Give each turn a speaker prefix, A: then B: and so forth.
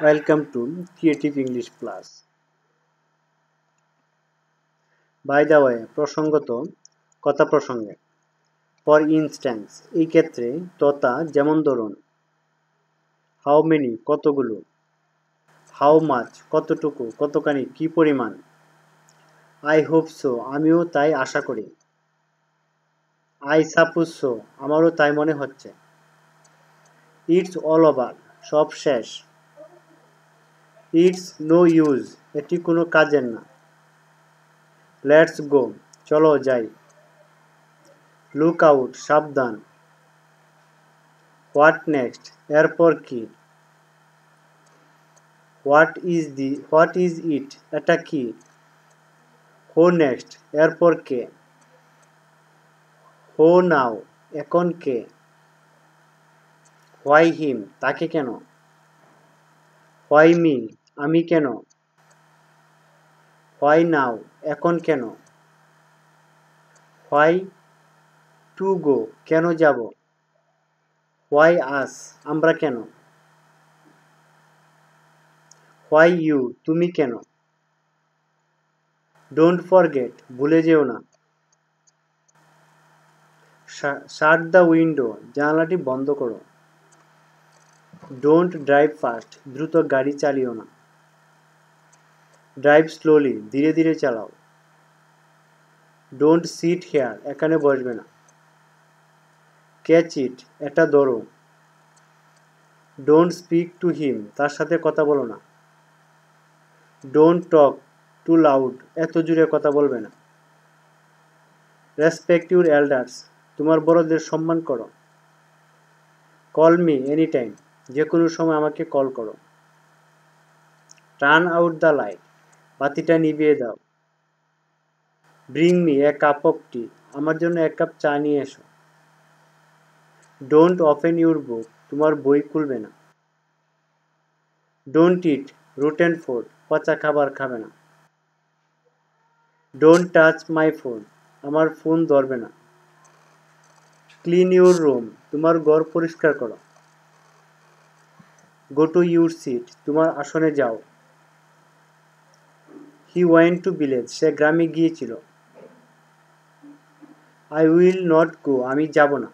A: Welcome to Creative English Plus. By the way, প্রসঙ্গত কথা প্রসঙ্গে। For instance, এই ক্ষেত্রে তথা যেমন ধরুন how many কতগুলো, how much কতটুকু, কতখানি, কি পরিমাণ, I hope so আমিও তাই আশা করি, I suppose so আমারও তাই মনে হচ্ছে, It's all over সব শেষ, It's no use এটি কোনো কাজের না, Let's go চলো যাই, Look out সাবধান, What next এরপর কি, What is it এটা কি, Who next এরপর কে, Who now এখন কে, Why him তাকে কেন, Why me আমি কেন, Why now এখন কেন, Why to go কেন যাব, Why us আমরা কেন, Why you তুমি কেন, Don't forget ভুলে যেও না, Shut the window জানালাটি বন্ধ করো, Don't drive fast দ্রুত গাড়ি চালিও না, Drive slowly ধীরে ধীরে চালাও, Don't sit here এখানে বসবে না, Catch it এটা ধরো, Don't speak to him তার সাথে কথা বলো না, Don't talk too loud এত জোরে কথা বলবে না, Respect your elders তোমার বড়দের সম্মান করো, Call me anytime যে কোনো সময় আমাকে কল করো, Turn out the light বাতিটা নিভিয়ে দাও, Bring me a cup of tea আমার জন্য এক কাপ চা নিয়ে এসো, Don't open your book তোমার বই খুলবে না, Don't eat rotten food পচা খাবার খাবে না, Don't touch my phone আমার ফোন ধরবে না, Clean your room তোমার ঘর পরিষ্কার করো, Go to your seat তোমার আসনে যাও, He went to village সে গ্রামে গিয়েছিল, I will not go আমি যাব না,